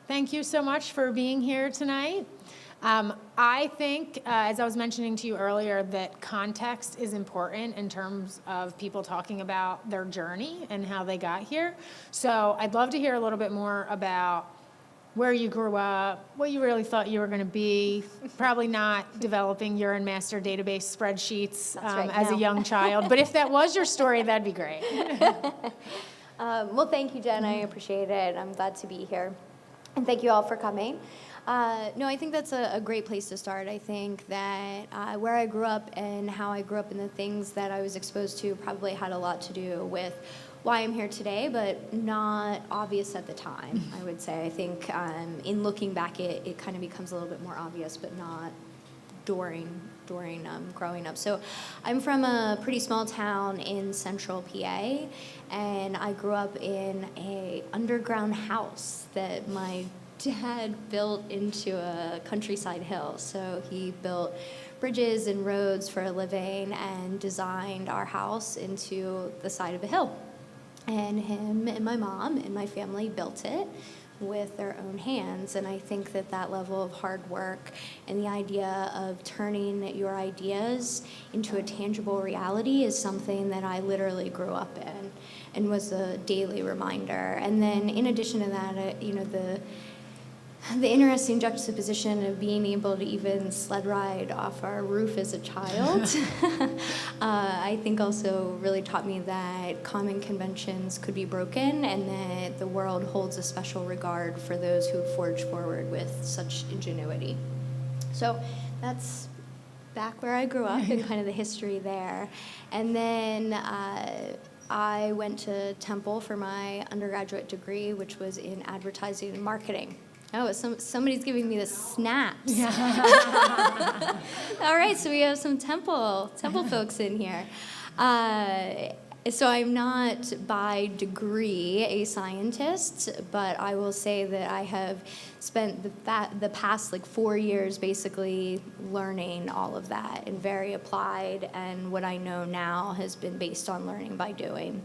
Thank you so much for being here tonight. I think, as I was mentioning to you earlier, that context is important in terms of people talking about their journey and how they got here. So I'd love to hear a little bit more about where you grew up, what you really thought you were going to be, probably not developing urine master database spreadsheets as a young child. But if that was your story, that'd be great. Well, thank you, Jen. I appreciate it. I'm glad to be here. And thank you all for coming. No, I think that's a great place to start. I think that where I grew up and how I grew up and the things that I was exposed to probably had a lot to do with why I'm here today, but not obvious at the time, I would say. I think in looking back, it kind of becomes a little bit more obvious, but not during growing up. So I'm from a pretty small town in central PA, and I grew up in a underground house that my dad built into a countryside hill. So he built bridges and roads for a living and designed our house into the side of a hill. And him and my mom and my family built it with their own hands. And I think that level of hard work and the idea of turning your ideas into a tangible reality is something that I literally grew up in and was a daily reminder. And then in addition to that, the interesting juxtaposition of being able to even sled ride off our roof as a child, I think also really taught me that common conventions could be broken and that the world holds a special regard for those who forge forward with such ingenuity. So that's back where I grew up and kind of the history there. And then I went to Temple for my undergraduate degree, which was in advertising and marketing. Oh, somebody's giving me the snaps. All right, so we have some Temple folks in here. So I'm not by degree a scientist, but I will say that I have spent the past 4 years basically learning all of that and very applied, and what I know now has been based on learning by doing.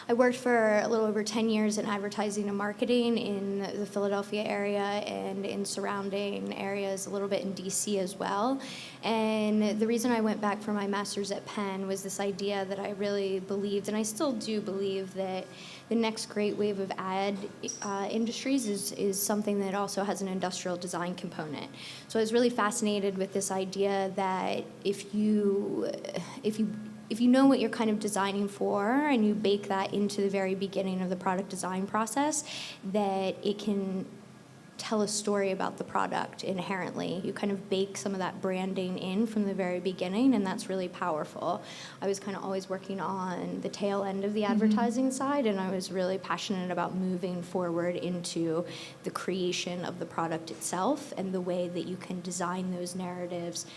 I worked for a little over 10 years in advertising and marketing in the Philadelphia area and in surrounding areas, a little bit in DC as well. And the reason I went back for my master's at Penn was this idea that I really believed, and I still do believe, that the next great wave of ad industries is something that also has an industrial design component. So I was really fascinated with this idea that if you know what you're kind of designing for and you bake that into the very beginning of the product design process, that it can tell a story about the product inherently. You kind of bake some of that branding in from the very beginning, and that's really powerful. I was kind of always working on the tail end of the advertising side, and I was really passionate about moving forward into the creation of the product itself and the way that you can design those narratives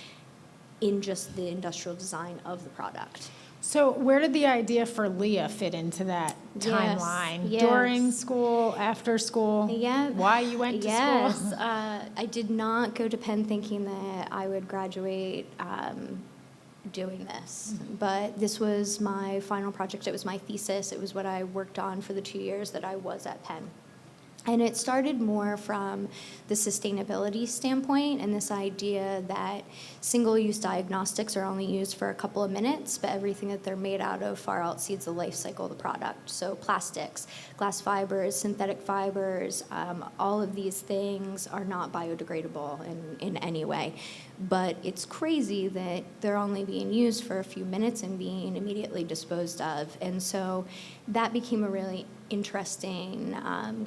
in just the industrial design of the product. So where did the idea for Lia fit into that timeline? Yes. During school, after school? Yeah. Why you went to school? I did not go to Penn thinking that I would graduate doing this. But this was my final project. It was my thesis. It was what I worked on for the 2 years that I was at Penn. And it started more from the sustainability standpoint and this idea that single-use diagnostics are only used for a couple of minutes, but everything that they're made out of far exceeds the life cycle of the product. So plastics, glass fibers, synthetic fibers, all of these things are not biodegradable in any way. But it's crazy that they're only being used for a few minutes and being immediately disposed of. And so that became a really interesting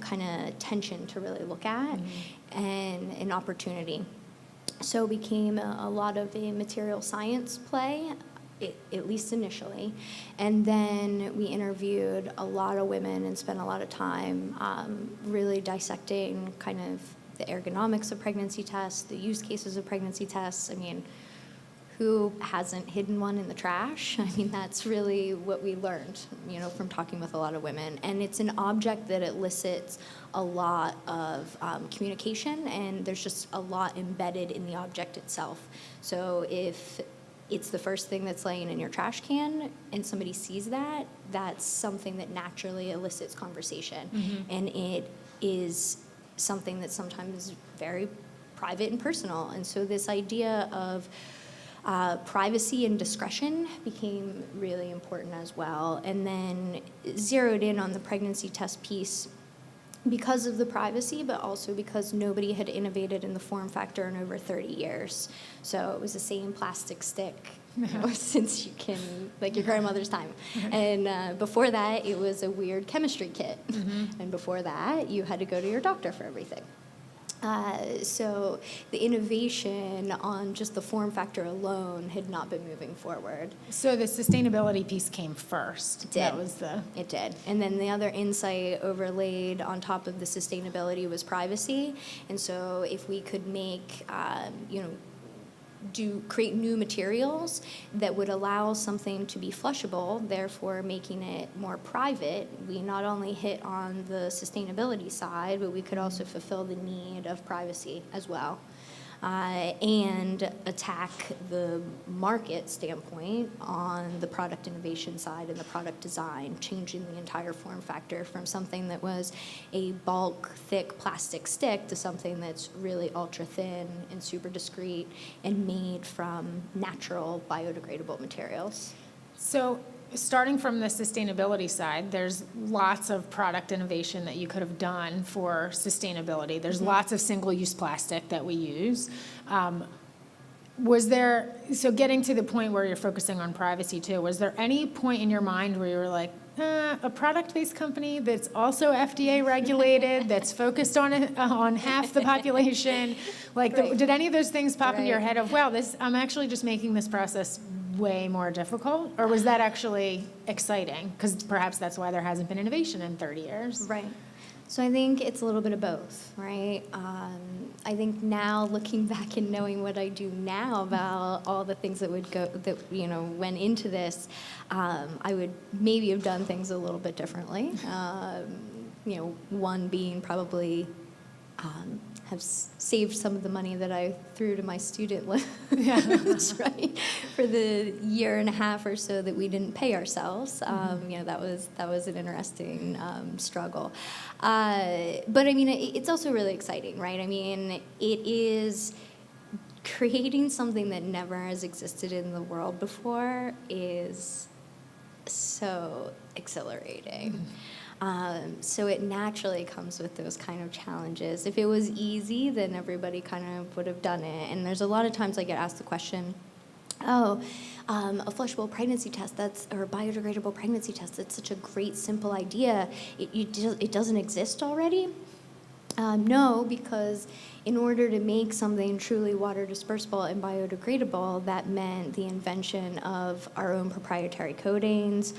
kind of tension to really look at and an opportunity. So it became a lot of a material science play, at least initially. And then we interviewed a lot of women and spent a lot of time really dissecting kind of the ergonomics of pregnancy tests, the use cases of pregnancy tests. I mean, who hasn't hidden one in the trash? I mean, that's really what we learned, from talking with a lot of women. And it's an object that elicits a lot of communication, and there's just a lot embedded in the object itself. So if it's the first thing that's laying in your trash can and somebody sees that, that's something that naturally elicits conversation. And it is something that's sometimes very private and personal. And so this idea of privacy and discretion became really important as well. And then zeroed in on the pregnancy test piece because of the privacy, but also because nobody had innovated in the form factor in over 30 years. So it was the same plastic stick since you can, like your grandmother's time. And before that, it was a weird chemistry kit. And before that, you had to go to your doctor for everything. So the innovation on just the form factor alone had not been moving forward. So the sustainability piece came first. It did. That was the... It did. And then the other insight overlaid on top of the sustainability was privacy. And so if we could make, create new materials that would allow something to be flushable, therefore making it more private, we not only hit on the sustainability side, but we could also fulfill the need of privacy as well. And attack the market standpoint on the product innovation side and the product design, changing the entire form factor from something that was a bulk, thick plastic stick to something that's really ultra thin and super discreet and made from natural biodegradable materials. So starting from the sustainability side, there's lots of product innovation that you could have done for sustainability. There's lots of single-use plastic that we use. So getting to the point where you're focusing on privacy too, was there any point in your mind where you were like, a product-based company that's also FDA regulated, that's focused on half the population? Like, Right. did any of those things pop into your Right. head of, wow, I'm actually just making this process way more difficult? Or was that actually exciting? Because perhaps that's why there hasn't been innovation in 30 years. Right. So I think it's a little bit of both, right? I think now looking back and knowing what I do now about all the things that went into this, I would maybe have done things a little bit differently. One being probably have saved some of the money that I threw to my student loans, right? For the year and a half or so that we didn't pay ourselves. That was an interesting struggle. But I mean, it's also really exciting, right? I mean, it is creating something that never has existed in the world before is so exhilarating. So it naturally comes with those kind of challenges. If it was easy, then everybody kind of would have done it. And there's a lot of times I get asked the question, a flushable pregnancy test, or a biodegradable pregnancy test, that's such a great, simple idea. It doesn't exist already? No, because in order to make something truly water dispersible and biodegradable, that meant the invention of our own proprietary coatings,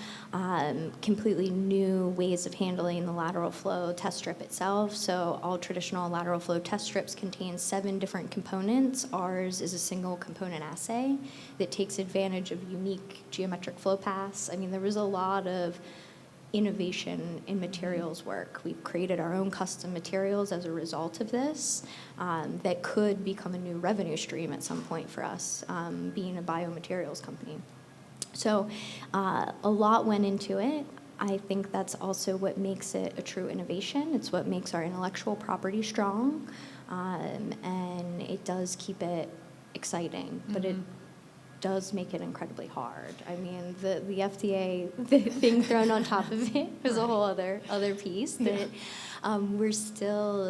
completely new ways of handling the lateral flow test strip itself. So all traditional lateral flow test strips contain 7 different components. Ours is a single component assay that takes advantage of unique geometric flow paths. I mean, there was a lot of innovation in materials work. We've created our own custom materials as a result of this that could become a new revenue stream at some point for us, being a biomaterials company. So a lot went into it. I think that's also what makes it a true innovation. It's what makes our intellectual property strong, and it does keep it exciting, but it does make it incredibly hard. I mean, the FDA thing thrown on top of it was a whole other piece that we're still,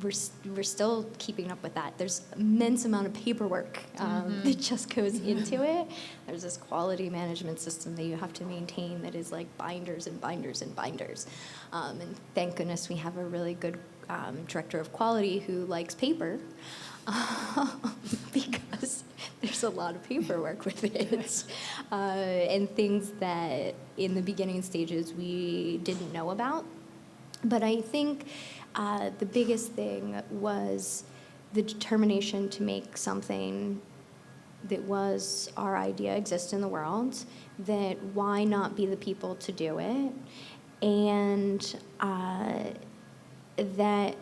we're still keeping up with that. There's immense amount of paperwork that just goes into it. There's this quality management system that you have to maintain that is like binders and binders and binders. And thank goodness we have a really good director of quality who likes paper. Because there's a lot of paperwork with it, and things that in the beginning stages we didn't know about. But I think the biggest thing was the determination to make something that was our idea exist in the world, that why not be the people to do it, and that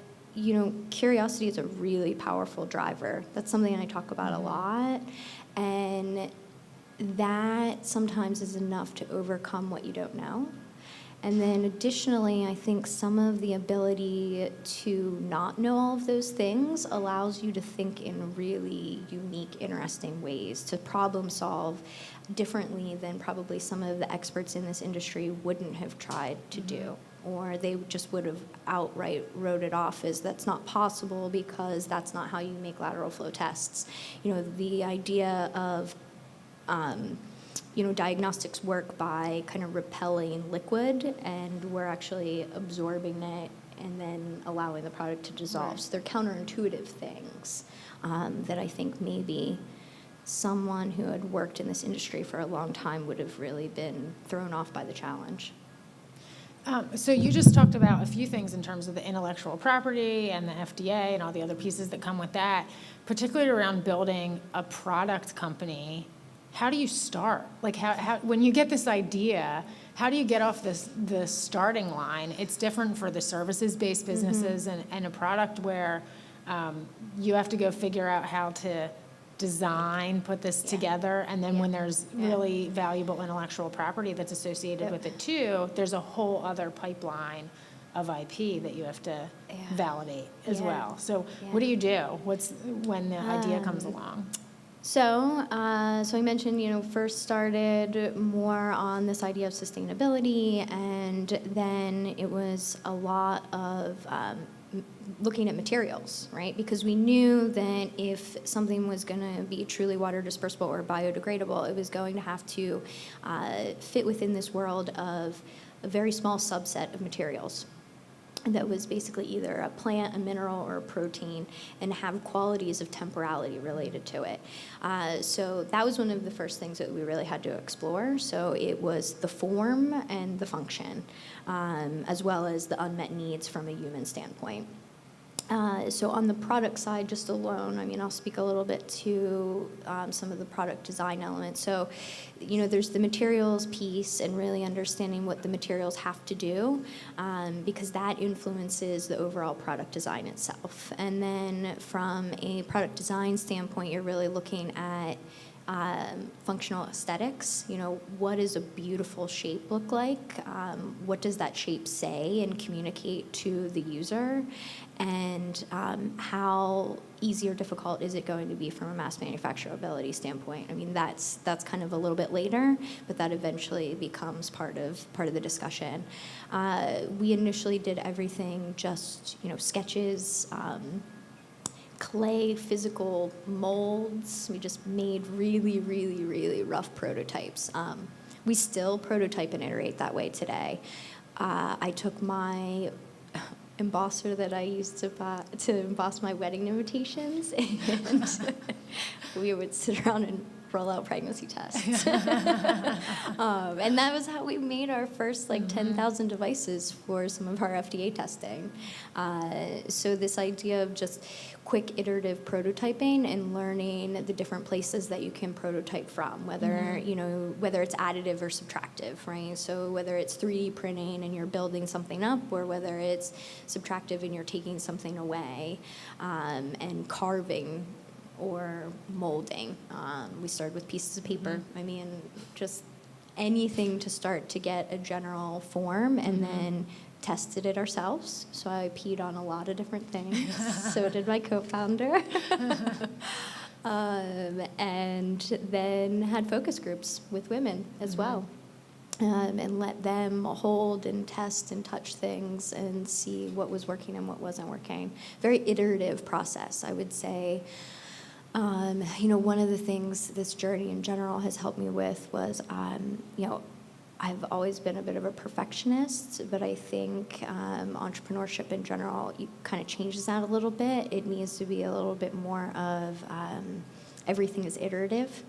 curiosity is a really powerful driver. That's something I talk about a lot. And that sometimes is enough to overcome what you don't know. And then additionally, I think some of the ability to not know all of those things allows you to think in really unique, interesting ways, to problem solve differently than probably some of the experts in this industry wouldn't have tried to do. Or they just would have outright wrote it off as that's not possible because that's not how you make lateral flow tests. The idea of diagnostics work by kind of repelling liquid, and we're actually absorbing it and then allowing the product to dissolve. Right. So they're counterintuitive things that I think maybe someone who had worked in this industry for a long time would have really been thrown off by the challenge. So you just talked about a few things in terms of the intellectual property and the FDA and all the other pieces that come with that, particularly around building a product company. How do you start? Like, how when you get this idea, how do you get off the starting line? It's different for the services-based businesses and a product where you have to go figure out how to design, put this together, and then when there's really valuable intellectual property that's associated with it too, there's a whole other pipeline of IP that you have to validate as well. So what do you do? When the idea comes along? So I mentioned, first started more on this idea of sustainability, and then it was a lot of looking at materials, right? Because we knew that if something was going to be truly water dispersible or biodegradable, it was going to have to fit within this world of a very small subset of materials that was basically either a plant, a mineral, or a protein, and have qualities of temporality related to it. So that was one of the first things that we really had to explore. So it was the form and the function, as well as the unmet needs from a human standpoint. So on the product side, just alone, I'll speak a little bit to some of the product design elements. So, there's the materials piece and really understanding what the materials have to do, because that influences the overall product design itself. And then from a product design standpoint, you're really looking at functional aesthetics. What does a beautiful shape look like? What does that shape say and communicate to the user? And how easy or difficult is it going to be from a mass manufacturability standpoint? That's kind of a little bit later, but that eventually becomes part of the discussion. We initially did everything just sketches. Clay physical molds. We just made really, really, really rough prototypes. We still prototype and iterate that way today. I took my embosser that I used to emboss my wedding invitations, and we would sit around and roll out pregnancy tests. And that was how we made our first 10,000 devices for some of our FDA testing. So this idea of just quick iterative prototyping and learning the different places that you can prototype from, whether whether it's additive or subtractive, right? So whether it's 3D printing and you're building something up, or whether it's subtractive and you're taking something away, and carving or molding. We started with pieces of paper. Just anything to start to get a general form, and then tested it ourselves. So I peed on a lot of different things. So did my co-founder. And then had focus groups with women as well. And let them hold and test and touch things and see what was working and what wasn't working. Very iterative process, I would say. One of the things this journey in general has helped me with was, I've always been a bit of a perfectionist, but I think entrepreneurship in general kind of changes that a little bit. It needs to be a little bit more of everything is iterative.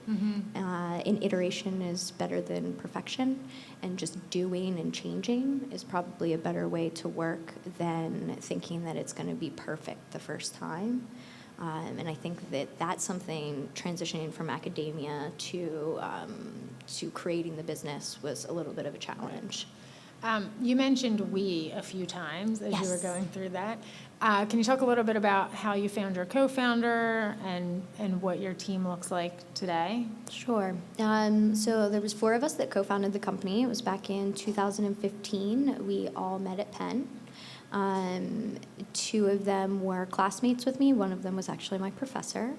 And iteration is better than perfection, and just doing and changing is probably a better way to work than thinking that it's going to be perfect the first time. And I think that that's something transitioning from academia to creating the business was a little bit of a challenge. You mentioned we a few times as you were Yes. going through that. Can you talk a little bit about how you found your co-founder and what your team looks like today? Sure. So there was 4 of us that co-founded the company. It was back in 2015. We all met at Penn. 2 of them were classmates with me. One of them was actually my professor.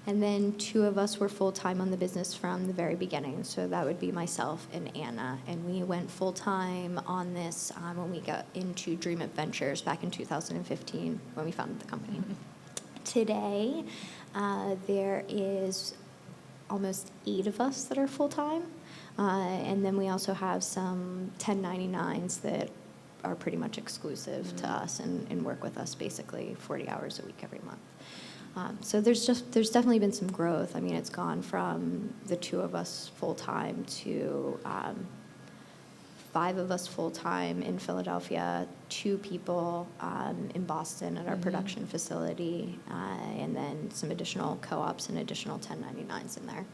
And then 2 of us were full-time on the business from the very beginning. So that would be myself and Anna. And we went full-time on this when we got into Dream Adventures back in 2015 when we founded the company. Today, there is almost 8 of us that are full-time. And then we also have some 1099s that are pretty much exclusive to us and work with us basically 40 hours a week every month. So there's definitely been some growth. I mean, it's gone from the 2 of us full-time to 5 of us full-time in Philadelphia, 2 people in Boston at our production facility, and then some additional co-ops and additional 1099s in there.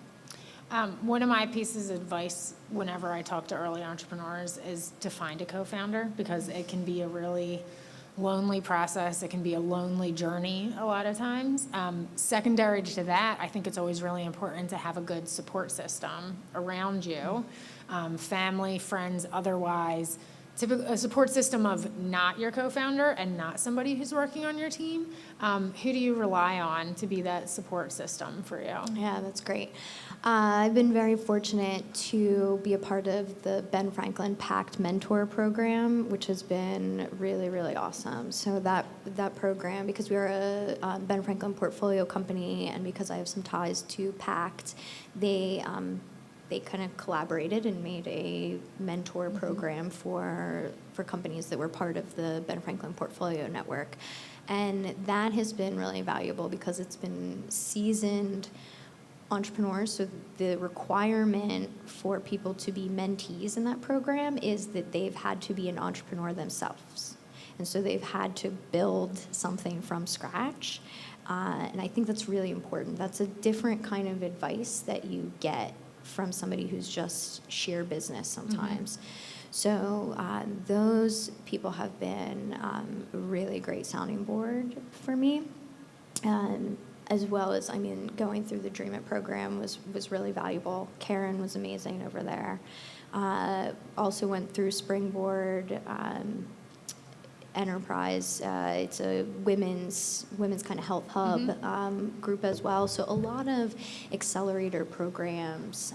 One of my pieces of advice whenever I talk to early entrepreneurs is to find a co-founder, because it can be a really lonely process. It can be a lonely journey a lot of times. Secondary to that, I think it's always really important to have a good support system around you, family, friends, otherwise. A support system of not your co-founder and not somebody who's working on your team. Who do you rely on to be that support system for you? Yeah, that's great. I've been very fortunate to be a part of the Ben Franklin Pact Mentor Program, which has been really, really awesome. So that program, because we are a Ben Franklin portfolio company, and because I have some ties to Pact, they kind of collaborated and made a mentor program for companies that were part of the Ben Franklin Portfolio Network. And that has been really valuable because it's been seasoned entrepreneurs. So the requirement for people to be mentees in that program is that they've had to be an entrepreneur themselves. And so they've had to build something from scratch. And I think that's really important. That's a different kind of advice that you get from somebody who's just sheer business sometimes. So those people have been a really great sounding board for me. As well as, I mean, going through the Dream It program was really valuable. Karen was amazing over there. Also went through Springboard Enterprise. It's a women's kind of health hub group as well. So a lot of accelerator programs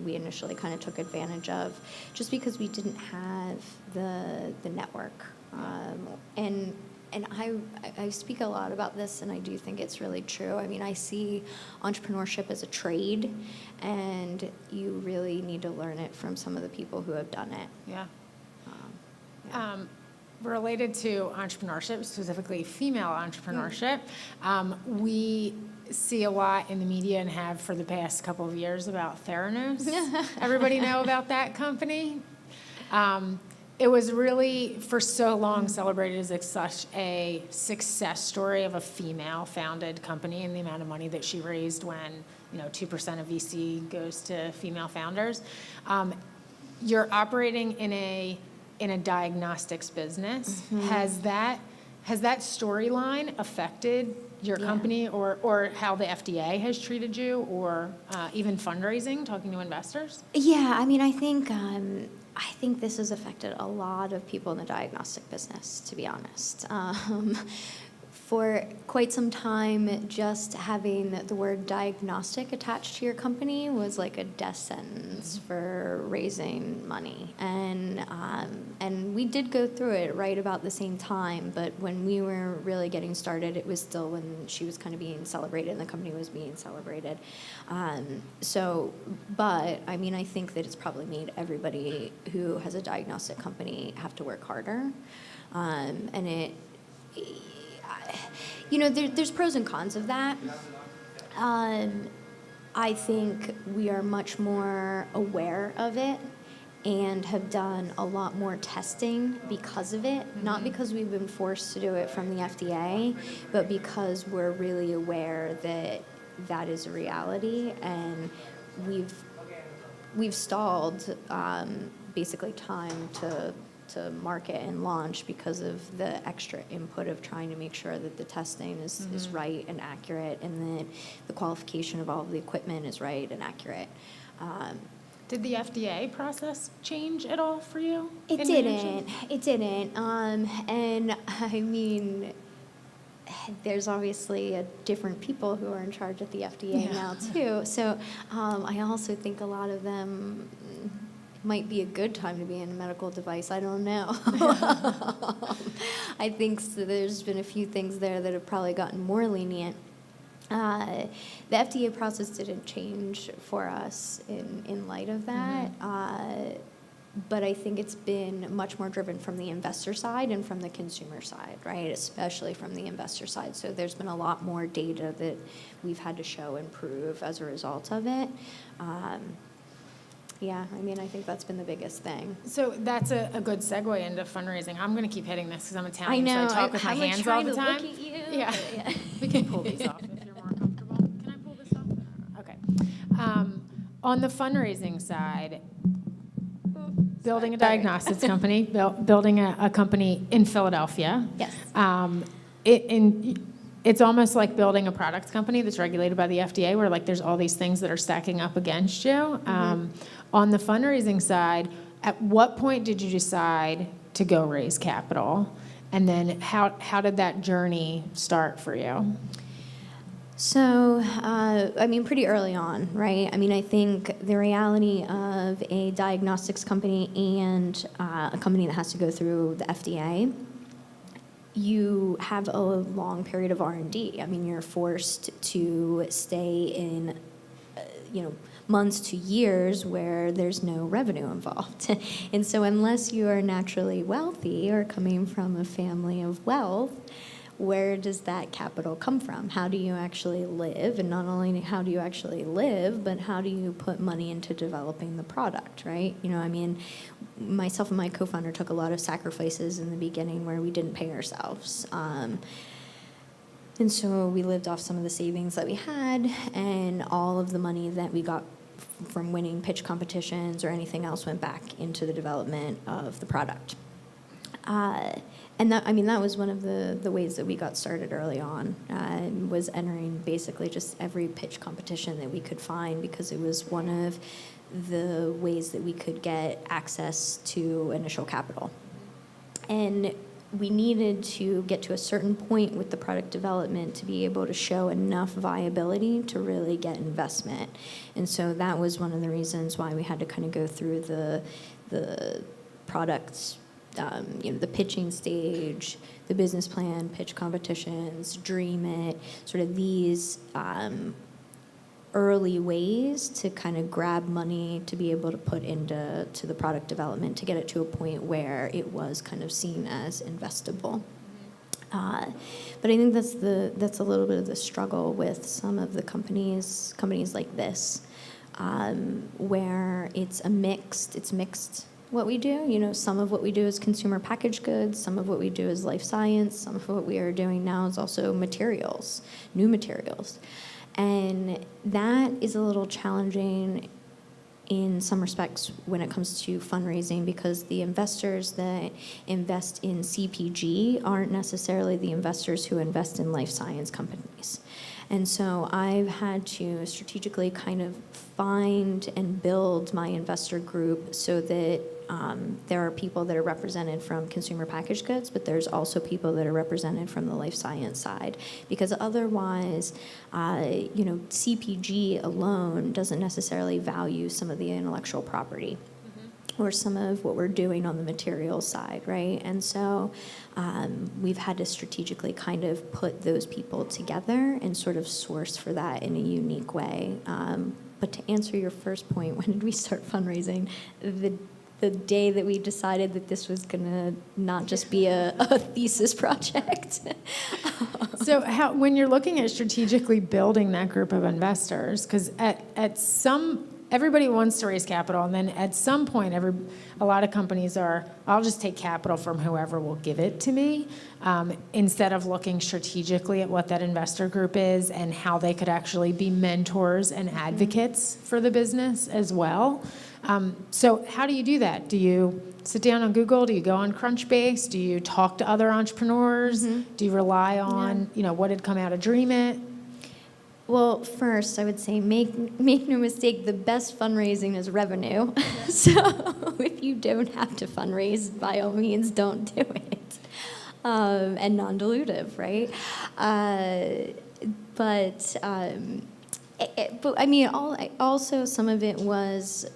we initially kind of took advantage of, just because we didn't have the network. And I speak a lot about this, and I do think it's really true. I mean, I see entrepreneurship as a trade, and you really need to learn it from some of the people who have done it. Yeah. Related to entrepreneurship, specifically female entrepreneurship, we see a lot in the media and have for the past couple of years about Theranos. Everybody know about that company? It was really, for so long, celebrated as such a success story of a female-founded company and the amount of money that she raised when, 2% of VC goes to female founders. You're operating in a diagnostics business. Has that storyline affected your company or how the FDA has treated you, or even fundraising, talking to investors? Yeah, I mean, I think this has affected a lot of people in the diagnostic business, to be honest. For quite some time, just having the word diagnostic attached to your company was like a death sentence for raising money. And we did go through it right about the same time, but when we were really getting started, it was still when she was kind of being celebrated and the company was being celebrated. But I mean, I think that it's probably made everybody who has a diagnostic company have to work harder. There's pros and cons of that. I think we are much more aware of it and have done a lot more testing because of it. Not because we've been forced to do it from the FDA, but because we're really aware that that is a reality, and we've stalled basically time to to market and launch because of the extra input of trying to make sure that the testing is right and accurate, and that the qualification of all of the equipment is right and accurate. Did the FDA process change at all for you? It in didn't. management? It didn't. And I mean, there's obviously different people who are in charge at the FDA now too. So I also think a lot of them might be a good time to be in a medical device. I don't know. I think there's been a few things there that have probably gotten more lenient. The FDA process didn't change for us in light of that. But I think it's been much more driven from the investor side and from the consumer side, right? Especially from the investor side. So there's been a lot more data that we've had to show and prove as a result of it. Yeah, I mean, I think that's been the biggest thing. So that's a good segue into fundraising. I'm going to keep hitting this because I'm Italian, I know. so I talk with my I'm hands all trying the to time. look at you. Yeah. Yeah. We can pull these off if you're more comfortable. Can I pull this off? Okay. On the fundraising side, building a diagnostics company, building a company in Philadelphia. Yes. It's almost like building a products company that's regulated by the FDA, where like there's all these things that are stacking up against you. On the fundraising side, at what point did you decide to go raise capital? And then how did that journey start for you? So, I mean, pretty early on, right? I mean, I think the reality of a diagnostics company and a company that has to go through the FDA, you have a long period of R&D. I mean, you're forced to stay in, months to years where there's no revenue involved. And so unless you are naturally wealthy or coming from a family of wealth, where does that capital come from? How do you actually live? And not only how do you actually live, but how do you put money into developing the product, right? I mean, myself and my co-founder took a lot of sacrifices in the beginning where we didn't pay ourselves. And so we lived off some of the savings that we had, and all of the money that we got from winning pitch competitions or anything else went back into the development of the product. And that was one of the ways that we got started early on, was entering basically just every pitch competition that we could find, because it was one of the ways that we could get access to initial capital. And we needed to get to a certain point with the product development to be able to show enough viability to really get investment. And so that was one of the reasons why we had to kind of go through the products, the pitching stage, the business plan, pitch competitions, dream it, sort of these early ways to kind of grab money to be able to put into the product development to get it to a point where it was kind of seen as investable. But I think that's a little bit of the struggle with some of the companies like this, where it's mixed. What we do, some of what we do is consumer packaged goods, some of what we do is life science, some of what we are doing now is also materials, new materials. And that is a little challenging in some respects when it comes to fundraising, because the investors that invest in CPG aren't necessarily the investors who invest in life science companies. And so I've had to strategically kind of find and build my investor group so that there are people that are represented from consumer packaged goods, but there's also people that are represented from the life science side. Because otherwise, CPG alone doesn't necessarily value some of the intellectual property or some of what we're doing on the materials side, right? And so we've had to strategically kind of put those people together and sort of source for that in a unique way. But to answer your first point, when did we start fundraising? The day that we decided that this was going to not just be a thesis project. So when you're looking at strategically building that group of investors, because everybody wants to raise capital, and then at some point, a lot of companies I'll just take capital from whoever will give it to me, instead of looking strategically at what that investor group is and how they could actually be mentors and advocates for the business as well. So how do you do that? Do you sit down on Google? Do you go on Crunchbase? Do you talk to other entrepreneurs? Do you rely on, what had come out of Dream It? Well, first, I would say make no mistake, the best fundraising is revenue. So if you don't have to fundraise, by all means, don't do it. And non-dilutive, right? But I mean, also some of it was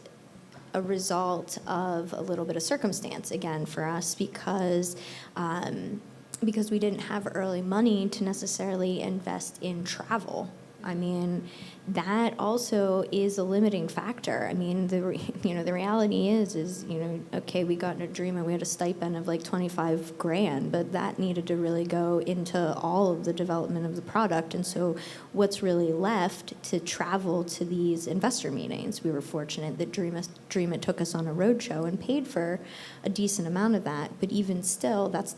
a result of a little bit of circumstance, again, for us, because we didn't have early money to necessarily invest in travel. I mean, that also is a limiting factor. I mean, the reality is, okay, we got in a Dream and we had a stipend of like 25 grand, but that needed to really go into all of the development of the product. And so what's really left to travel to these investor meetings? We were fortunate that Dream It took us on a roadshow and paid for a decent amount of that. But even still, that's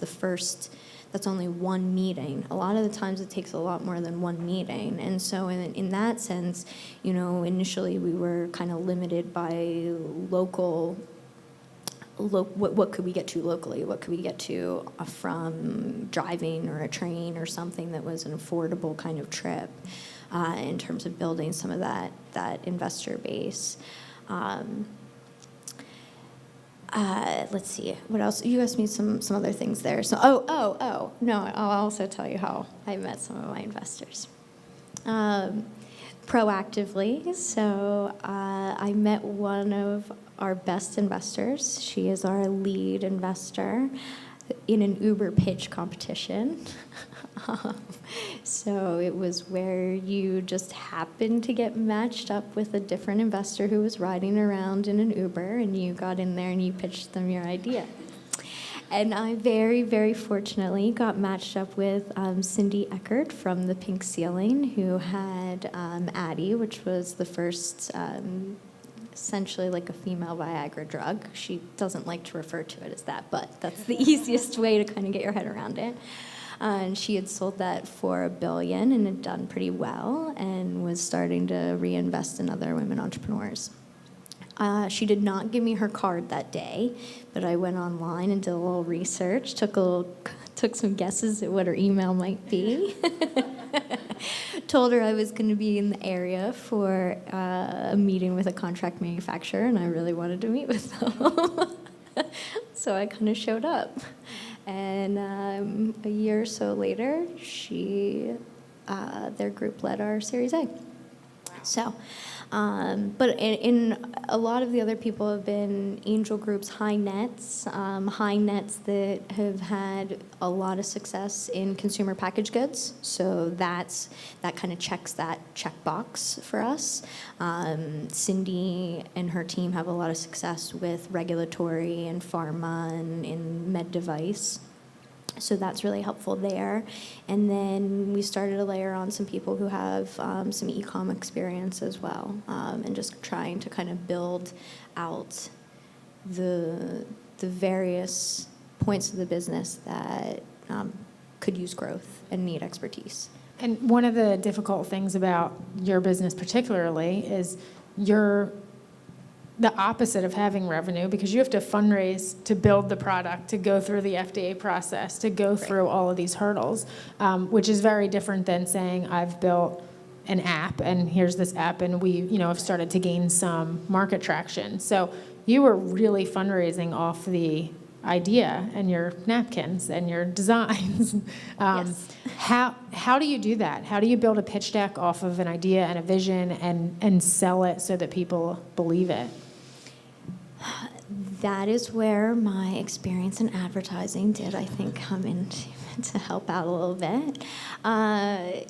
only one meeting. A lot of the times it takes a lot more than one meeting. And so in that sense, initially we were kind of limited by what could we get to locally? What could we get to from driving or a train or something that was an affordable kind of trip in terms of building some of that investor base. Let's see, what else? You asked me some other things there. So, no, I'll also tell you how I met some of my investors. Proactively, so I met one of our best investors. She is our lead investor in an Uber pitch competition. So it was where you just happened to get matched up with a different investor who was riding around in an Uber, and you got in there and you pitched them your idea. And I very, very fortunately got matched up with Cindy Eckert from the Pink Ceiling, who had Addie, which was the first essentially like a female Viagra drug. She doesn't like to refer to it as that, but that's the easiest way to kind of get your head around it. And she had sold that for $1 billion and had done pretty well and was starting to reinvest in other women entrepreneurs. She did not give me her card that day, but I went online and did a little research, took some guesses at what her email might be. Told her I was going to be in the area for a meeting with a contract manufacturer, and I really wanted to meet with them. So I kind of showed up. And a year or so later, their group led our Series A. So, but in a lot of the other people have been angel groups, high nets that have had a lot of success in consumer packaged goods. So that kind of checks that checkbox for us. Cindy and her team have a lot of success with regulatory and pharma and in med device. So that's really helpful there. And then we started to layer on some people who have some e-com experience as well, and just trying to kind of build out the various points of the business that could use growth and need expertise. And one of the difficult things about your business particularly is you're the opposite of having revenue, because you have to fundraise to build the product, to go through the FDA process, to go through all of these hurdles, which is very different than saying I've built an app and here's this app and we have started to gain some market traction. So you were really fundraising off the idea and your napkins and your designs. Yes. How do you do that? How do you build a pitch deck off of an idea and a vision and sell it so that people believe it? That is where my experience in advertising did, I think, come in to help out a little bit. I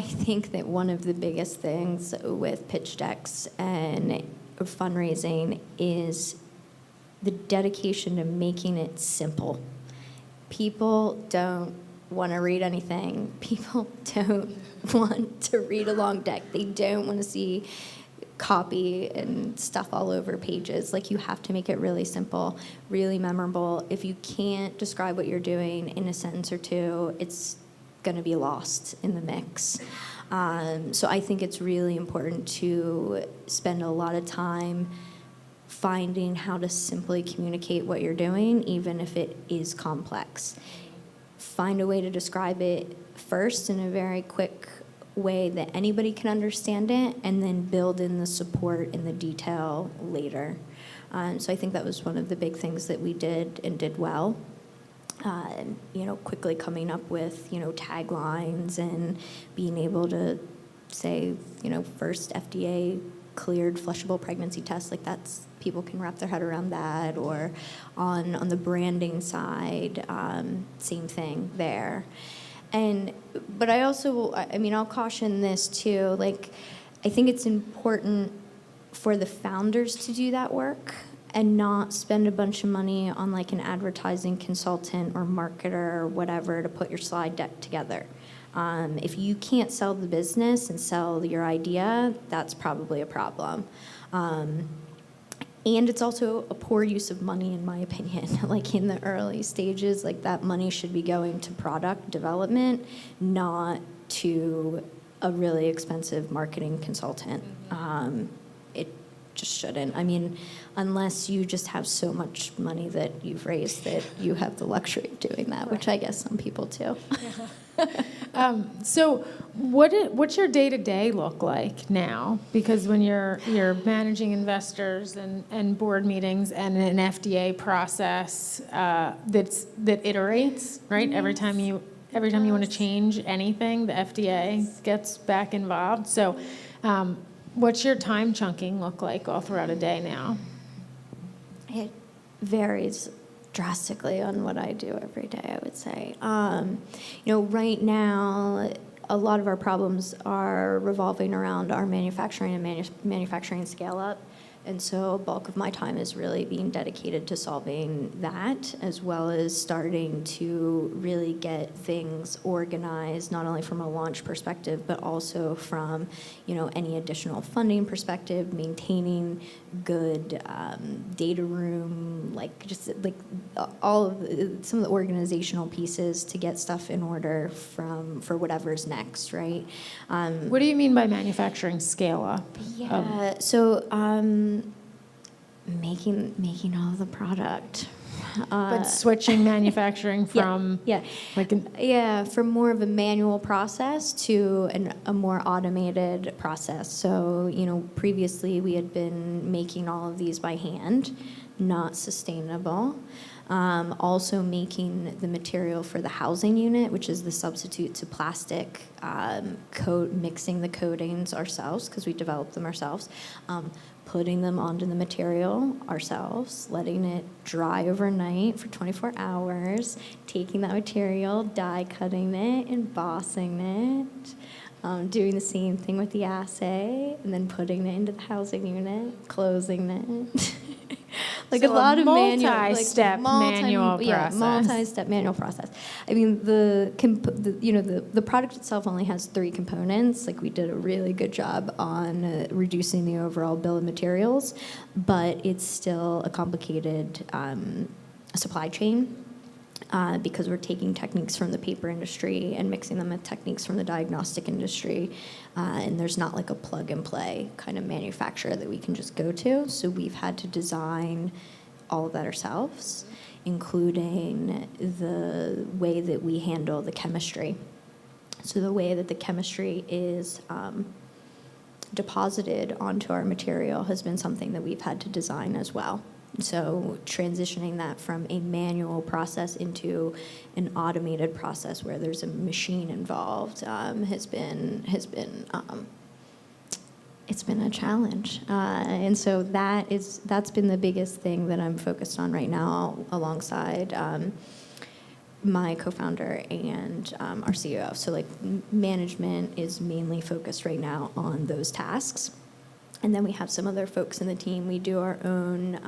think that one of the biggest things with pitch decks and fundraising is the dedication to making it simple. People don't want to read anything. People don't want to read a long deck. They don't want to see copy and stuff all over pages. Like, you have to make it really simple, really memorable. If you can't describe what you're doing in a sentence or two, it's going to be lost in the mix. So I think it's really important to spend a lot of time finding how to simply communicate what you're doing, even if it is complex. Find a way to describe it first in a very quick way that anybody can understand it, and then build in the support and the detail later. So I think that was one of the big things that we did and did well. Quickly coming up with, taglines and being able to say, first FDA cleared flushable pregnancy test, like that's, people can wrap their head around that. Or on the branding side, same thing there. But I also, I'll caution this too, like, I think it's important for the founders to do that work and not spend a bunch of money on like an advertising consultant or marketer or whatever to put your slide deck together. If you can't sell the business and sell your idea, that's probably a problem. And it's also a poor use of money, in my opinion. Like in the early stages, like that money should be going to product development, not to a really expensive marketing consultant. It just shouldn't. Unless you just have so much money that you've raised that you have the luxury of doing that, which I guess some people do. So what's your day-to-day look like now? Because when you're managing investors and board meetings and an FDA process that iterates, right? Yes. Every time you want to change anything, the FDA gets back involved. So what's your time chunking look like all throughout a day now? It varies drastically on what I do every day, I would say. Right now, a lot of our problems are revolving around our manufacturing and manufacturing scale up. And so a bulk of my time is really being dedicated to solving that, as well as starting to really get things organized, not only from a launch perspective, but also from, any additional funding perspective, maintaining good data room, all of some of the organizational pieces to get stuff in order for whatever's next, right? What do you mean by manufacturing scale up? Yeah, making all the product. But switching manufacturing from from more of a manual process to a more automated process. So, previously we had been making all of these by hand, not sustainable. Also making the material for the housing unit, which is the substitute to plastic, mixing the coatings ourselves because we developed them ourselves, putting them onto the material ourselves, letting it dry overnight for 24 hours, taking that material, die cutting it, embossing it, doing the same thing with the assay, and then putting it into the housing unit, closing it. So a lot of multi-step manual process. Multi-step manual process. The product itself only has 3 components. Like, we did a really good job on reducing the overall bill of materials, but it's still a complicated supply chain. Because we're taking techniques from the paper industry and mixing them with techniques from the diagnostic industry, and there's not like a plug-and-play kind of manufacturer that we can just go to. So we've had to design all of that ourselves, including the way that we handle the chemistry. So the way that the chemistry is deposited onto our material has been something that we've had to design as well. So transitioning that from a manual process into an automated process where there's a machine involved has been it's been a challenge, and so that's been the biggest thing that I'm focused on right now, alongside my co-founder and our CEO. So management is mainly focused right now on those tasks. And then we have some other folks in the team. We do our own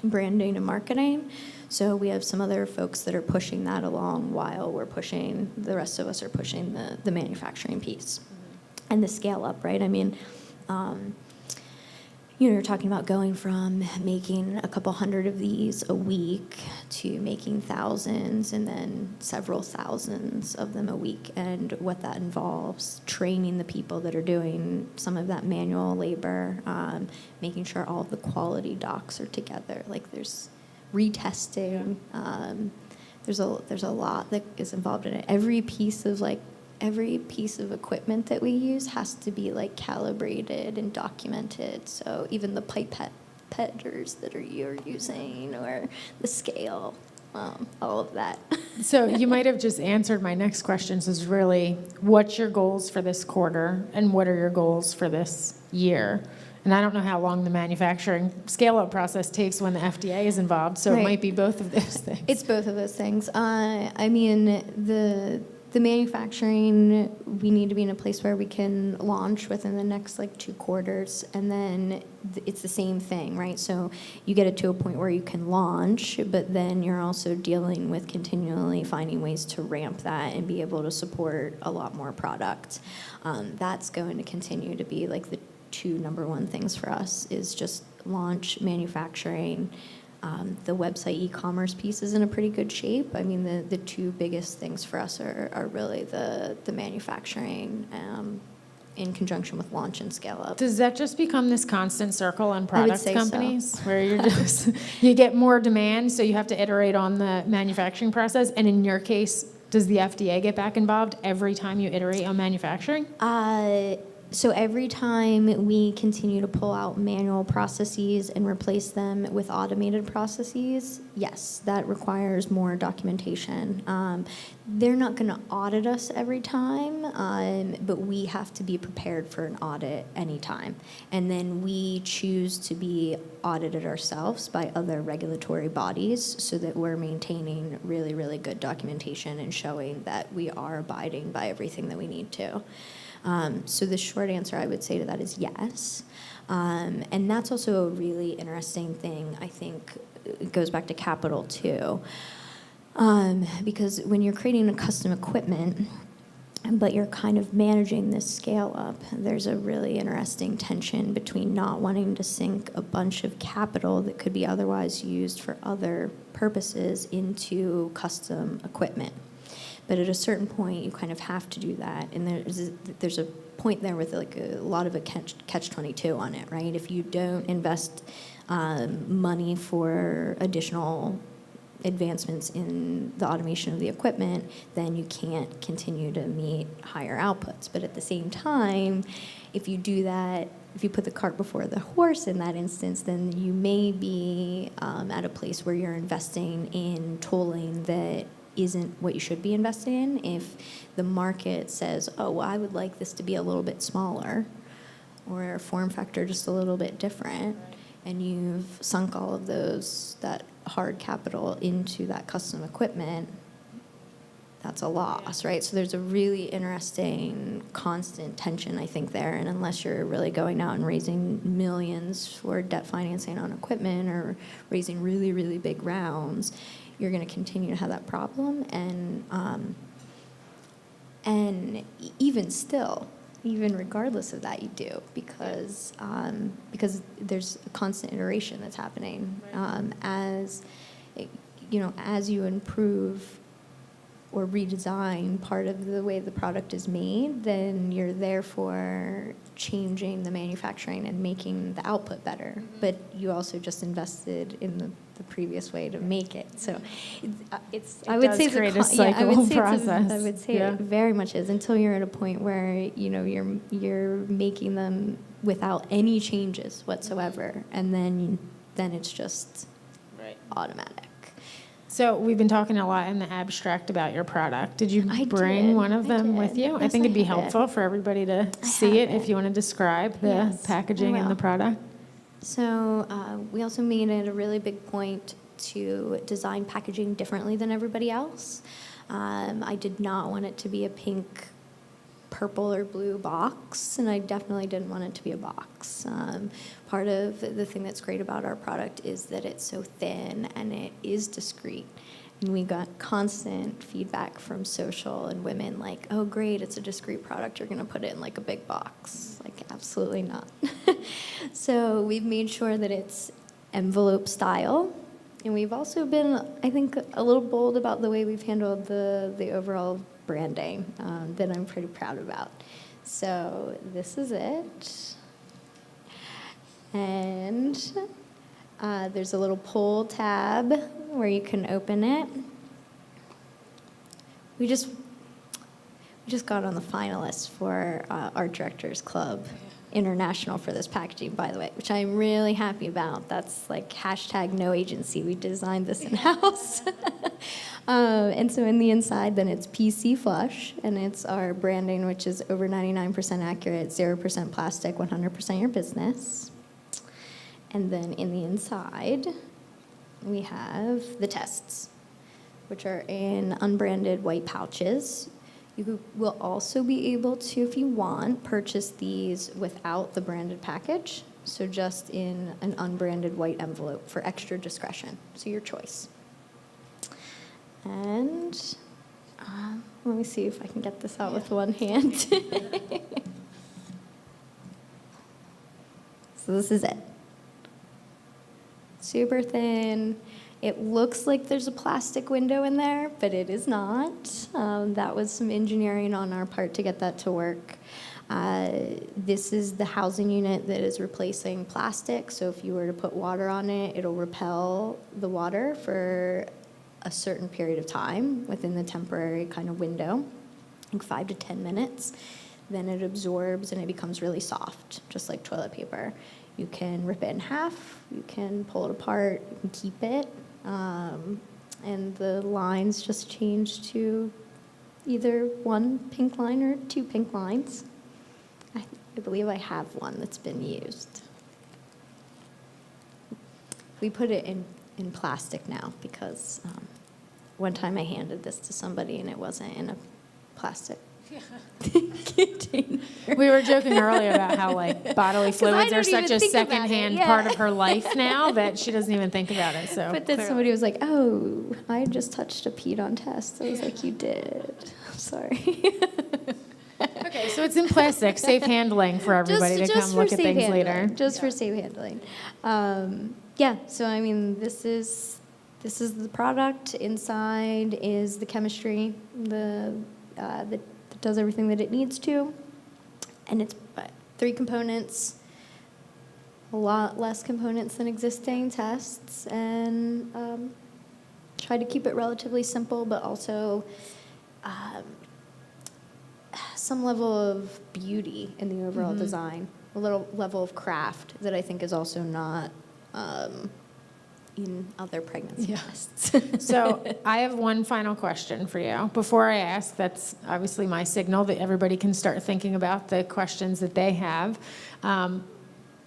branding and marketing. So we have some other folks that are pushing that along while the rest of us are pushing the manufacturing piece and the scale up, right? you're talking about going from making a couple hundred of these a week to making thousands and then several thousands of them a week, and what that involves, training the people that are doing some of that manual labor, making sure all of the quality docs are together. Like there's retesting, there's a lot that is involved in it. Every piece of equipment that we use has to be like calibrated and documented. So even the pipetters that you're using, or the scale, all of that. So you might have just answered my next questions, is really, what's your goals for this quarter and what are your goals for this year? And I don't know how long the manufacturing scale-up process takes when the FDA is involved, so Right. it might be both of those things. It's both of those things. I mean, the manufacturing, we need to be in a place where we can launch within the next 2 quarters, and then it's the same thing, right? So you get it to a point where you can launch, but then you're also dealing with continually finding ways to ramp that and be able to support a lot more product. That's going to continue to be the 2 number 1 things for us, is just launch, manufacturing. The website e-commerce piece is in a pretty good shape. I mean, the 2 biggest things for us are really the manufacturing in conjunction with launch and scale up. Does that just become this constant circle on I would product say companies where you're just, you get more demand, so you have to iterate on the manufacturing process? And in your case, does the FDA get back involved every time you iterate on manufacturing? So every time we continue to pull out manual processes and replace them with automated processes, yes, that requires more documentation. They're not going to audit us every time, but we have to be prepared for an audit anytime. And then we choose to be audited ourselves by other regulatory bodies so that we're maintaining really, really good documentation and showing that we are abiding by everything that we need to. So the short answer I would say to that is yes. And that's also a really interesting thing. I think it goes back to capital too. Because when you're creating a custom equipment, but you're kind of managing this scale up, there's a really interesting tension between not wanting to sink a bunch of capital that could be otherwise used for other purposes into custom equipment. But at a certain point, you kind of have to do that. And there's a point there with a lot of a catch-22 on it, right? If you don't invest money for additional advancements in the automation of the equipment, then you can't continue to meet higher outputs. But at the same time, if you do that, if you put the cart before the horse in that instance, then you may be at a place where you're investing in tooling that isn't what you should be investing in. If the market says, oh, well, I would like this to be a little bit smaller, or a form factor just a little bit different, and you've sunk all of that hard capital into that custom equipment, that's a loss, right? So there's a really interesting constant tension, I think, there. And unless you're really going out and raising millions for debt financing on equipment, or raising really, really big rounds, you're going to continue to have that problem. And even still, even regardless of that, you do, because there's a constant iteration that's happening. As you improve or redesign part of the way the product is made, then you're therefore changing the manufacturing and making the output better. Mm-hmm. But you also just invested in the previous way to make it. So I would say create a cycle process. I would say it very much is, until you're at a point where you're making them without any changes whatsoever, and then it's just automatic. So we've been talking a lot in the abstract about your product. Did you bring one of them with you? Yes, I think it'd be helpful for everybody to see it if you want to describe the packaging and the product. So we also made it a really big point to design packaging differently than everybody else. I did not want it to be a pink, purple, or blue box, and I definitely didn't want it to be a box. Part of the thing that's great about our product is that it's so thin and it is discreet. And we got constant feedback from social and women like, oh, great, it's a discreet product. You're going to put it in like a big box. Like, absolutely not. So we've made sure that it's envelope style. And we've also been, I think, a little bold about the way we've handled the overall branding that I'm pretty proud about. So this is it. And there's a little pull tab where you can open it. We just got on the finalists for Art Directors Club International for this packaging, by the way, which I'm really happy about. That's like #NoAgency. We designed this in-house. And so in the inside, then it's PC Flush, and it's our branding, which is over 99% accurate, 0% plastic, 100% your business. And then in the inside, we have the tests, which are in unbranded white pouches. You will also be able to, if you want, purchase these without the branded package, so just in an unbranded white envelope for extra discretion, so your choice. And let me see if I can get this out with one hand. So this is it. Super thin. It looks like there's a plastic window in there, but it is not. That was some engineering on our part to get that to work. This is the housing unit that is replacing plastic, so if you were to put water on it, it'll repel the water for a certain period of time within the temporary kind of window, like 5 to 10 minutes. Then it absorbs and it becomes really soft, just like toilet paper. You can rip it in half, you can pull it apart, you can keep it, and the lines just change to either one pink line or 2 pink lines. I believe I have one that's been used. We put it in plastic now because one time I handed this to somebody and it wasn't in a plastic container. We were joking earlier about how like bodily fluids are such a secondhand part of her life now that she doesn't even think about it. So, but then somebody was like, "Oh, I just touched a peed on test." I was like, "You did." I'm sorry. Okay, so it's in plastic, safe handling for everybody to come look at things later. Just for safe handling. Yeah. So I mean, this is the product. Inside is the chemistry, that does everything that it needs to, and it's 3 components. A lot less components than existing tests, and try to keep it relatively simple, but also some level of beauty in the overall design, a little level of craft that I think is also not in other pregnancy tests. So I have one final question for you. Before I ask, that's obviously my signal that everybody can start thinking about the questions that they have.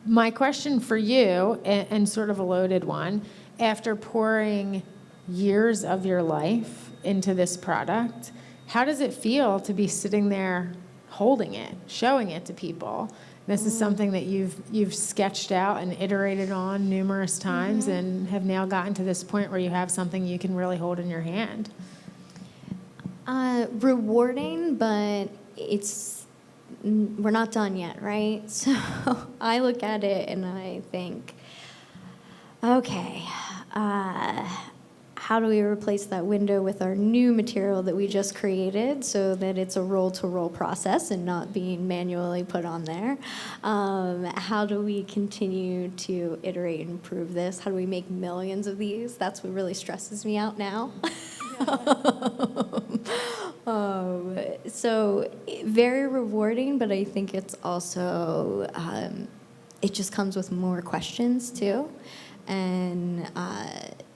My question for you, and sort of a loaded one, after pouring years of your life into this product, how does it feel to be sitting there holding it, showing it to people? This is something that you've sketched out and iterated on numerous times and have now gotten to this point where you have something you can really hold in your hand. Rewarding, but we're not done yet, right? So I look at it and I think, okay, how do we replace that window with our new material that we just created so that it's a roll-to-roll process and not being manually put on there? How do we continue to iterate and improve this? How do we make millions of these? That's what really stresses me out now. So very rewarding, but I think it's also, it just comes with more questions too. And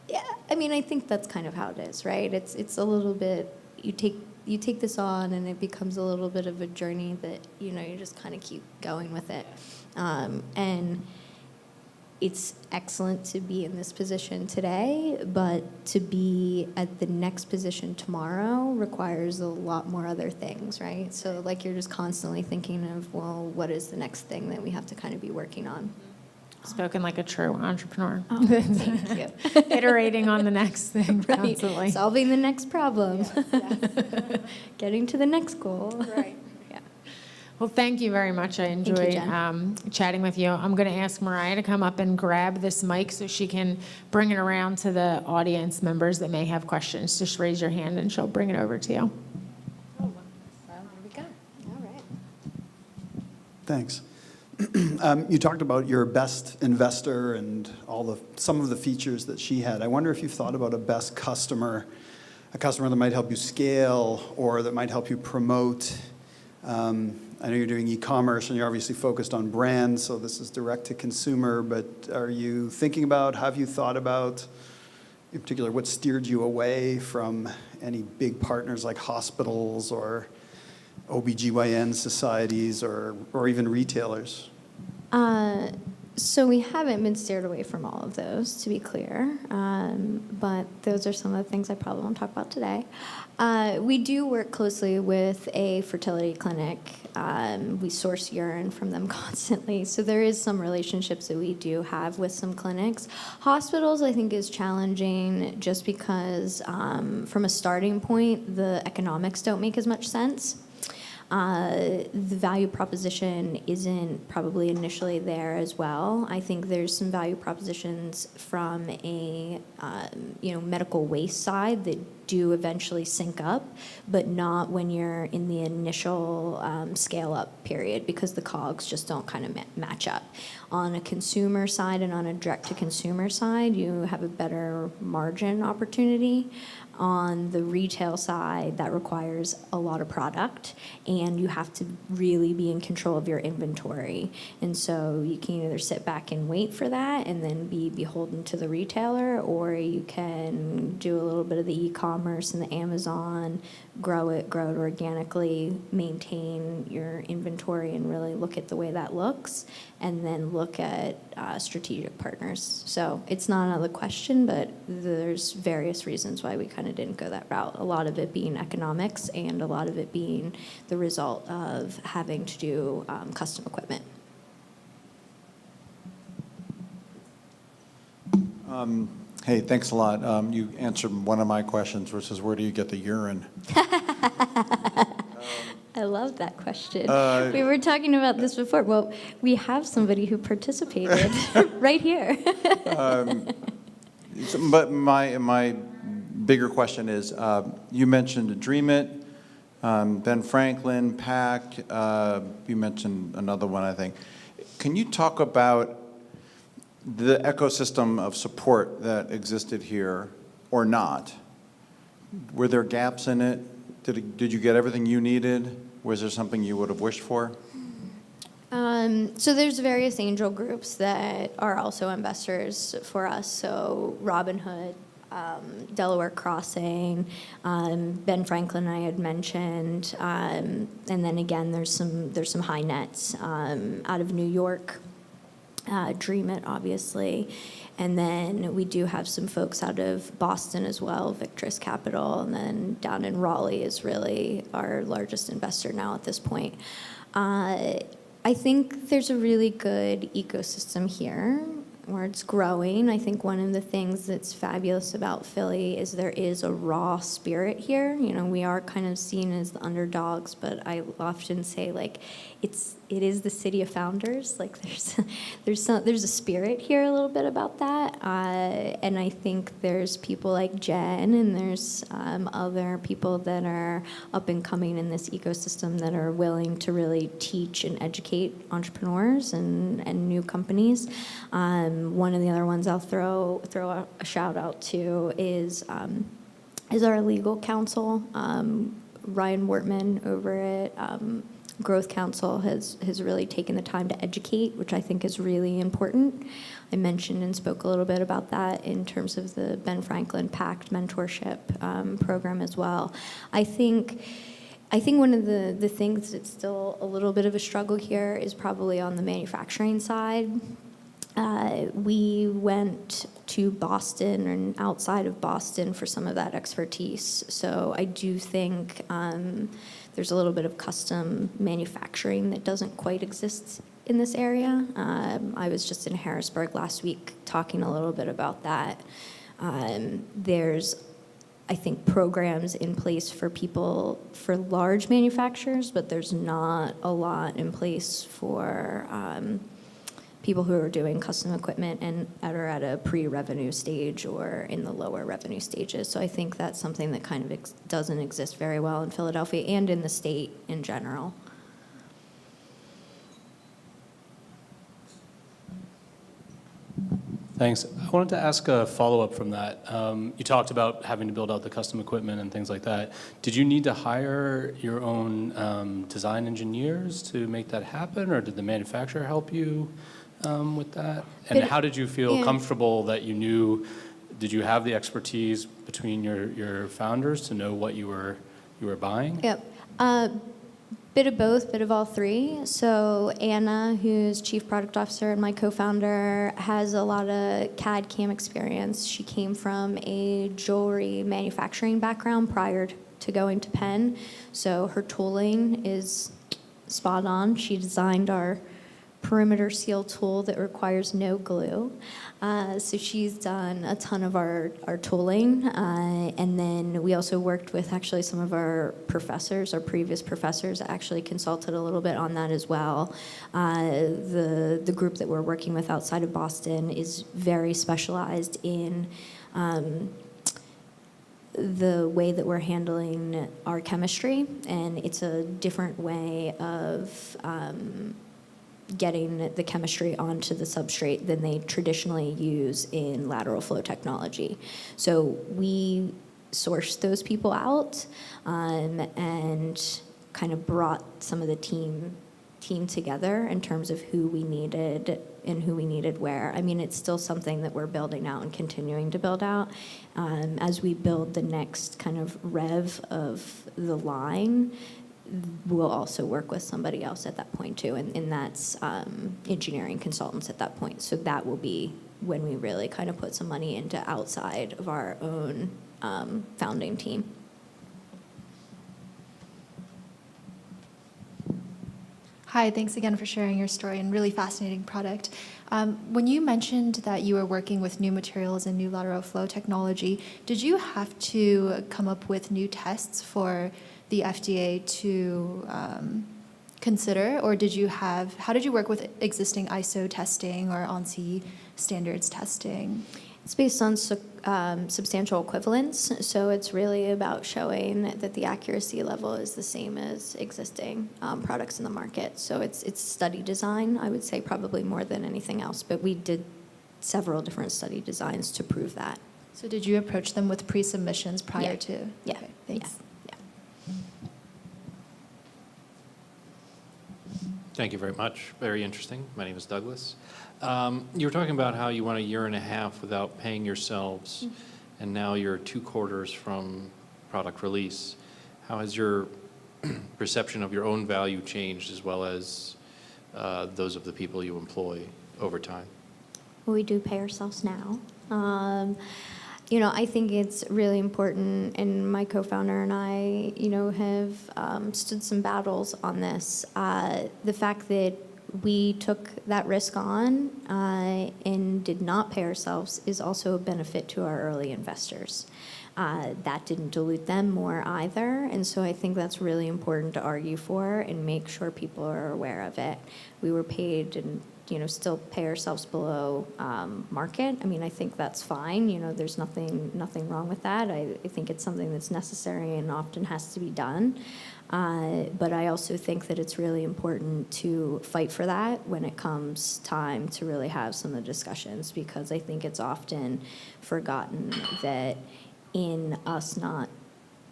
yeah, I mean, I think that's kind of how it is, right? It's a little bit, you take this on and it becomes a little bit of a journey that, you just kind of keep going with it. And it's excellent to be in this position today, but to be at the next position tomorrow requires a lot more other things, right? So like you're just constantly thinking of, well, what is the next thing that we have to kind of be working on? Spoken like a true entrepreneur. Oh, thank you. Iterating on the next thing Right. constantly. Solving the next problem. Getting to the next goal. Right. Yeah. Well, thank you very much. I you, enjoyed Jen. chatting with you. I'm going to ask Mariah to come up and grab this mic so she can bring it around to the audience members that may have questions. Just raise your hand and she'll bring it over to you. Here we go. All right. Thanks. You talked about your best investor and some of the features that she had. I wonder if you've thought about a best customer, a customer that might help you scale or that might help you promote. I know you're doing e-commerce and you're obviously focused on brands, so this is direct to consumer, but are you thinking about, have you thought about, in particular, what steered you away from any big partners like hospitals or OBGYN societies or even retailers? So we haven't been steered away from all of those, to be clear, but those are some of the things I probably won't talk about today. We do work closely with a fertility clinic. We source urine from them constantly, so there is some relationships that we do have with some clinics. Hospitals, I think, is challenging just because from a starting point, the economics don't make as much sense. The value proposition isn't probably initially there as well. I think there's some value propositions from a medical waste side that do eventually sync up, but not when you're in the initial scale-up period because the COGS just don't kind of match up. On a consumer side and on a direct-to-consumer side, you have a better margin opportunity. On the retail side, that requires a lot of product, and you have to really be in control of your inventory. And so you can either sit back and wait for that and then be beholden to the retailer, or you can do a little bit of the e-commerce and the Amazon, grow it organically, maintain your inventory, and really look at the way that looks, and then look at strategic partners. So it's not out of the question, but there's various reasons why we kind of didn't go that route. A lot of it being economics, and a lot of it being the result of having to do custom equipment. Hey, thanks a lot. You answered one of my questions, which is where do you get the urine? I love that question. We were talking about this before. Well, we have somebody who participated right here. But my bigger question is, you mentioned Dream It, Ben Franklin, PAC, you mentioned another one, I think. Can you talk about the ecosystem of support that existed here or not? Were there gaps in it? Did you get everything you needed? Was there something you would have wished for? So there's various angel groups that are also investors for us. So Robinhood, Delaware Crossing, Ben Franklin I had mentioned, and then again there's some high nets out of New York. Dream It, obviously. And then we do have some folks out of Boston as well, Victress Capital, and then down in Raleigh is really our largest investor now at this point. I think there's a really good ecosystem here where it's growing. I think one of the things that's fabulous about Philly is there is a raw spirit here. You know, we are kind of seen as the underdogs, but I often say, like, it is the city of founders. Like, there's a spirit here a little bit about that, and I think there's people like Jen, and there's other people that are up and coming in this ecosystem that are willing to really teach and educate entrepreneurs and new companies. One of the other ones I'll throw a shout out to is our legal counsel. Ryan Wortman over at Growth Council has really taken the time to educate, which I think is really important. I mentioned and spoke a little bit about that in terms of the Ben Franklin Pact mentorship program as well. I think one of the things that's still a little bit of a struggle here is probably on the manufacturing side. We went to Boston and outside of Boston for some of that expertise. So I do think there's a little bit of custom manufacturing that doesn't quite exist in this area. I was just in Harrisburg last week talking a little bit about that. There's, I think, programs in place for people, for large manufacturers, but there's not a lot in place for people who are doing custom equipment and are at a pre-revenue stage or in the lower revenue stages. So I think that's something that kind of doesn't exist very well in Philadelphia and in the state in general. Thanks. I wanted to ask a follow-up from that. You talked about having to build out the custom equipment and things like that. Did you need to hire your own design engineers to make that happen, or did the manufacturer help you with that? And how did you feel comfortable that you knew, did you have the expertise between your founders to know what you were buying? Yep. Bit of both, bit of all three. So Anna, who's Chief Product Officer and my co-founder, has a lot of CAD CAM experience. She came from a jewelry manufacturing background prior to going to Penn. So her tooling is spot on. She designed our perimeter seal tool that requires no glue. So she's done a ton of our tooling. And then we also worked with actually some of our professors, our previous professors actually consulted a little bit on that as well. The group that we're working with outside of Boston is very specialized in the way that we're handling our chemistry, and it's a different way of getting the chemistry onto the substrate than they traditionally use in lateral flow technology. So we sourced those people out and kind of brought some of the team together in terms of who we needed and who we needed where. I mean, it's still something that we're building out and continuing to build out. As we build the next kind of rev of the line, we'll also work with somebody else at that point too, and that's engineering consultants at that point. So that will be when we really kind of put some money into outside of our own founding team. Hi, thanks again for sharing your story and really fascinating product. When you mentioned that you were working with new materials and new lateral flow technology, did you have to come up with new tests for the FDA to consider, or how did you work with existing ISO testing or ANSI standards testing? It's based on substantial equivalence, so it's really about showing that the accuracy level is the same as existing products in the market. So it's study design, I would say, probably more than anything else, but we did several different study designs to prove that. So did you approach them with pre-submissions prior to? Yeah. Okay, thanks. Thank you very much. Very interesting. My name is Douglas. You were talking about how you went a year and a half without paying yourselves, and now you're 2 quarters from product release. How has your perception of your own value changed, as well as those of the people you employ over time? Well, we do pay ourselves now. I think it's really important, and my co-founder and I, have stood some battles on this. The fact that we took that risk on and did not pay ourselves is also a benefit to our early investors. That didn't dilute them more either, and so I think that's really important to argue for and make sure people are aware of it. We were paid and still pay ourselves below market. I mean, I think that's fine. There's nothing wrong with that. I think it's something that's necessary and often has to be done. But I also think that it's really important to fight for that when it comes time to really have some of the discussions, because I think it's often forgotten that in us not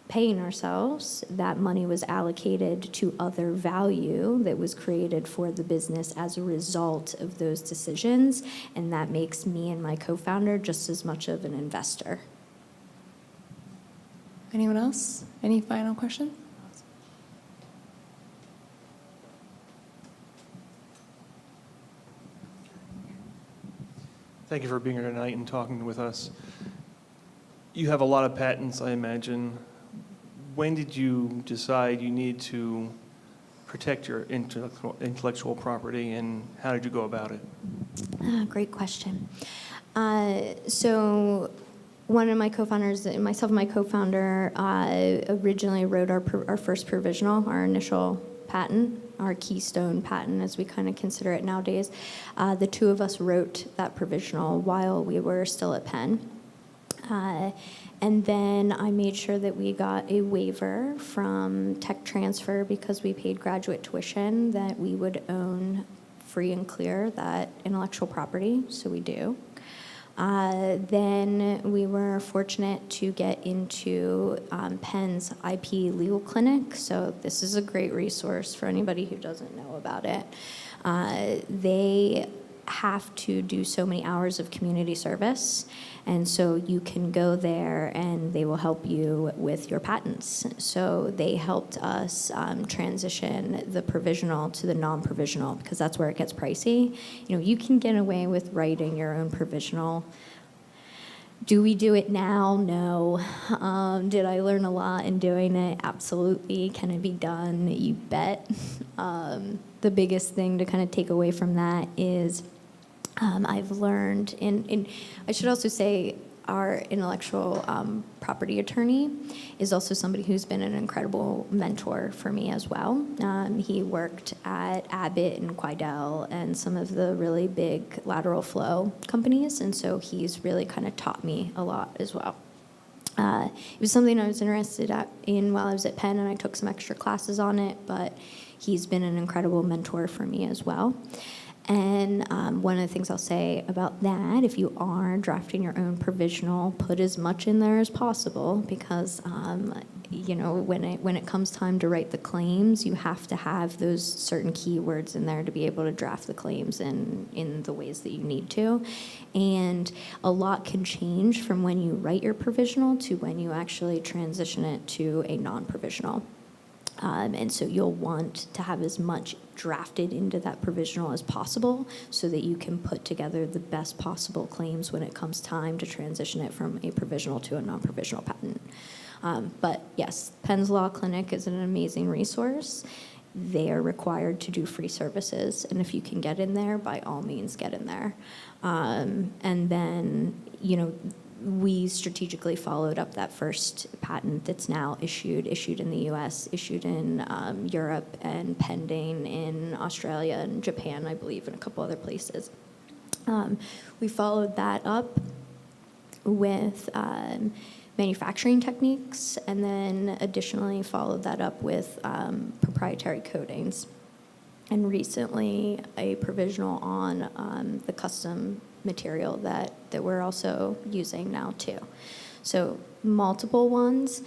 paying ourselves, that money was allocated to other value that was created for the business as a result of those decisions, and that makes me and my co-founder just as much of an investor. Anyone else? Any final question? Thank you for being here tonight and talking with us. You have a lot of patents, I imagine. When did you decide you need to protect your intellectual property, and how did you go about it? Great question. So one of my co-founders, myself and my co-founder, originally wrote our first provisional, our initial patent, our Keystone Patent, as we kind of consider it nowadays. The two of us wrote that provisional while we were still at Penn. And then I made sure that we got a waiver from tech transfer because we paid graduate tuition that we would own free and clear that intellectual property, so we do. Then we were fortunate to get into Penn's IP legal clinic, so this is a great resource for anybody who doesn't know about it. They have to do so many hours of community service, and so you can go there and they will help you with your patents. So they helped us transition the provisional to the non-provisional, because that's where it gets pricey. You know, you can get away with writing your own provisional. Do we do it now? No. Did I learn a lot in doing it? Absolutely. Can it be done? You bet. The biggest thing to kind of take away from that is I've learned, and I should also say our intellectual property attorney is also somebody who's been an incredible mentor for me as well. He worked at Abbott and Quidel and some of the really big lateral flow companies, and so he's really kind of taught me a lot as well. It was something I was interested in while I was at Penn, and I took some extra classes on it, but he's been an incredible mentor for me as well. And one of the things I'll say about that, if you are drafting your own provisional, put as much in there as possible, because you know, when it comes time to write the claims, you have to have those certain keywords in there to be able to draft the claims in the ways that you need to. And a lot can change from when you write your provisional to when you actually transition it to a non-provisional. And so you'll want to have as much drafted into that provisional as possible so that you can put together the best possible claims when it comes time to transition it from a provisional to a non-provisional patent. But yes, Penn's Law Clinic is an amazing resource. They are required to do free services, and if you can get in there, by all means get in there. And then, you know, we strategically followed up that first patent that's now issued in the US, issued in Europe, and pending in Australia and Japan, I believe, and a couple other places. We followed that up with manufacturing techniques, and then additionally followed that up with proprietary coatings. And recently, a provisional on the custom material that we're also using now too. So multiple ones.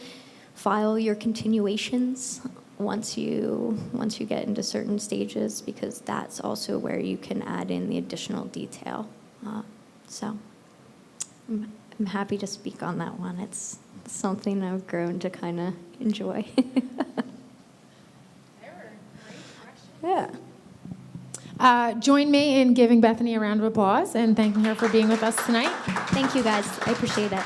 File your continuations once you get into certain stages, because that's also where you can add in the additional detail. So I'm happy to speak on that one. It's something I've grown to kind of enjoy. Yeah. Join me in giving Bethany a round of applause and thanking her for being with us tonight. Thank you, guys. I appreciate it.